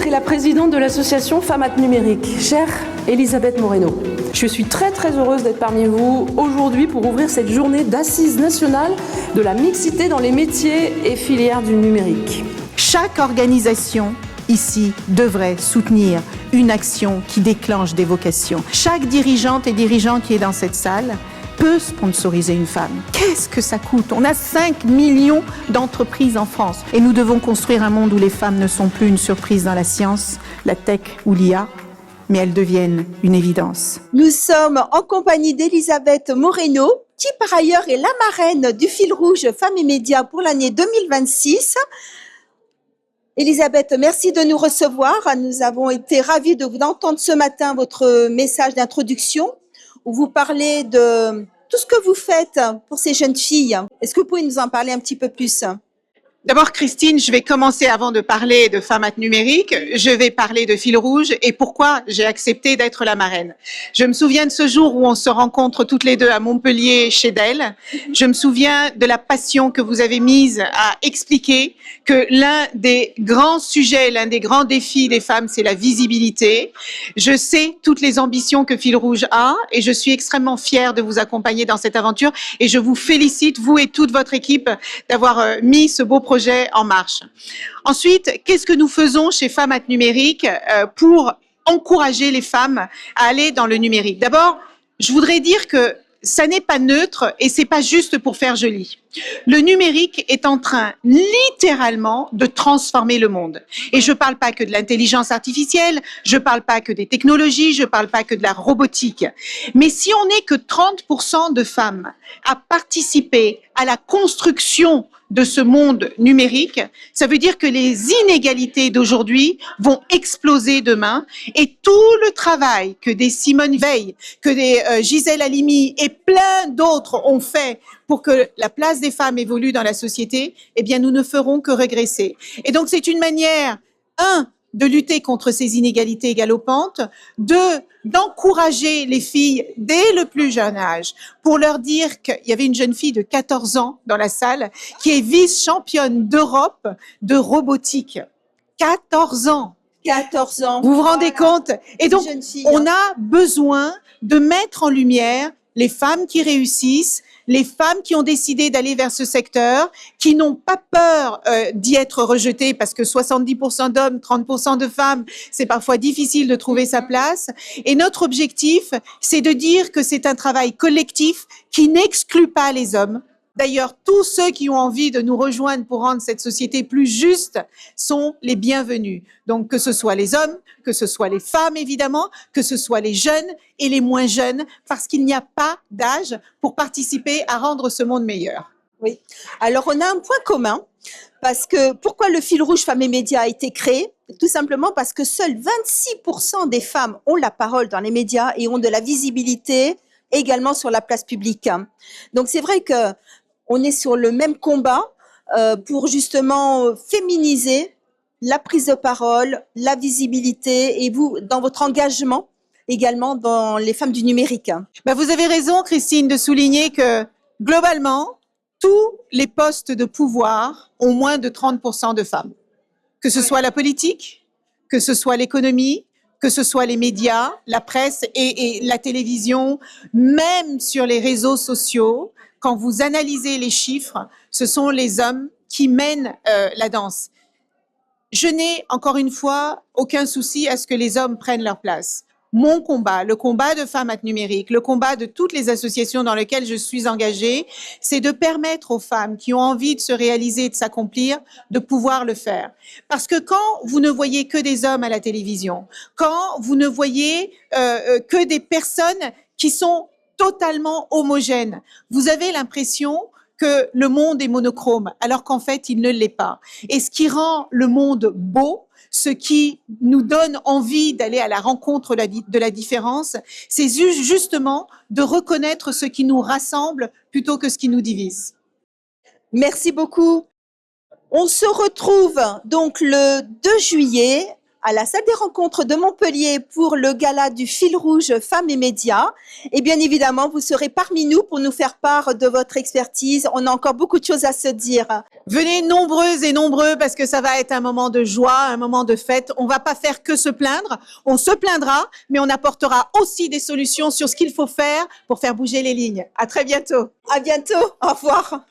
et la présidente de l'association Femmes Numérique, chère Elisabeth Moreno. Je suis très heureuse d'être parmi vous aujourd'hui pour ouvrir cette journée d'assises nationales de la mixité dans les métiers et filières du numérique. Chaque organisation ici devrait soutenir une action qui déclenche des vocations. Chaque dirigeante et dirigeant qui est dans cette salle peut sponsoriser une femme. Qu'est-ce que ça coûte? On a 5 millions d'entreprises en France et nous devons construire un monde où les femmes ne sont plus une surprise dans la science, la tech ou l'IA, mais elles deviennent une évidence. Nous sommes en compagnie d'Elisabeth Moreno, qui par ailleurs est la marraine du fil rouge Femmes et Médias pour l'année 2026. Elisabeth, merci de nous recevoir. Nous avons été ravis d'entendre ce matin votre message d'introduction où vous parlez de tout ce que vous faites pour ces jeunes filles. Est-ce que vous pouvez nous en parler un petit peu plus ? D'abord, Christine, je vais commencer avant de parler de Femmes Numérique. Je vais parler de Fil Rouge et pourquoi j'ai accepté d'être la marraine. Je me souviens de ce jour où on se rencontre toutes les deux à Montpellier chez Dell. Je me souviens de la passion que vous avez mise à expliquer que l'un des grands sujets, l'un des grands défis des femmes, c'est la visibilité. Je sais toutes les ambitions que Fil Rouge a et je suis extrêmement fière de vous accompagner dans cette aventure et je vous félicite, vous et toute votre équipe, d'avoir mis ce beau projet en marche. Ensuite, qu'est-ce que nous faisons chez Femmes Numérique pour encourager les femmes à aller dans le numérique? D'abord, je voudrais dire que ça n'est pas neutre et c'est pas juste pour faire joli. Le numérique est en train littéralement de transformer le monde. Et je parle pas que de l'intelligence artificielle, je parle pas que des technologies, je parle pas que de la robotique. Mais si on n'est que 30% de femmes à participer à la construction de ce monde numérique, ça veut dire que les inégalités d'aujourd'hui vont exploser demain et tout le travail que des Simone Veil, que des Gisèle Halimi et plein d'autres ont fait pour que la place des femmes évolue dans la société, eh bien nous ne ferons que régresser. Et donc c'est une manière, de lutter contre ces inégalités galopantes, d'encourager les filles dès le plus jeune âge pour leur dire qu'il y avait une jeune fille de 14 ans dans la salle qui est vice-championne d'Europe de robotique. 14 ans. 14 ans. Vous vous rendez compte? Et donc, on a... a besoin de mettre en lumière les femmes qui réussissent, les femmes qui ont décidé d'aller vers ce secteur, qui n'ont pas peur d'y être rejetées parce que 70% d'hommes, 30% de femmes, c'est parfois difficile de trouver sa place. Et notre objectif, c'est de dire que c'est un travail collectif qui n'exclut pas les hommes. D'ailleurs, tous ceux qui ont envie de nous rejoindre pour rendre cette société plus juste sont les bienvenus. Donc, que ce soit les hommes, que ce soit les femmes, évidemment, que ce soit les jeunes et les moins jeunes, parce qu'il n'y a pas d'âge pour participer à rendre ce monde meilleur. Oui. Alors, on a un point commun, parce que pourquoi le fil rouge Femmes et Médias a été créé? Tout simplement parce que seuls 26% des femmes ont la parole dans les médias et ont de la visibilité également sur la place publique. Donc, c'est vrai que on est sur le même combat pour justement féminiser la prise de parole, la visibilité et vous, dans votre engagement également dans les femmes du numérique. Ben vous avez raison, Christine, de souligner que globalement, tous les postes de pouvoir ont moins de 30% de femmes. Que ce soit la politique, que ce soit l'économie, que ce soit les médias, la presse et la télévision, même sur les réseaux sociaux. Quand vous analysez les chiffres, ce sont les hommes qui mènent la danse. Je n'ai, encore une fois, aucun souci à ce que les hommes prennent leur place. Mon combat, le combat de Femmes Numérique, le combat de toutes les associations dans lesquelles je suis engagée, c'est de permettre aux femmes qui ont envie de se réaliser et de s'accomplir, de pouvoir le faire. Parce que quand vous ne voyez que des hommes à la télévision, quand vous ne voyez que des personnes qui sont totalement homogène. Vous avez l'impression que le monde est monochrome, alors qu'en fait, il ne l'est pas. Et ce qui rend le monde beau, ce qui nous donne envie d'aller à la rencontre de la différence, c'est justement de reconnaître ce qui nous rassemble plutôt que ce qui nous divise. Merci beaucoup. On se retrouve donc le 2 juillet à la salle des rencontres de Montpellier pour le gala du fil rouge Femmes et Médias. Et bien évidemment, vous serez parmi nous pour nous faire part de votre expertise. On a encore beaucoup de choses à se dire. Venez nombreuses et nombreux parce que ça va être un moment de joie, un moment de fête. On va pas faire que se plaindre. On se plaindra, mais on apportera aussi des solutions sur ce qu'il faut faire pour faire bouger les lignes. À très bientôt. À bientôt. Au revoir.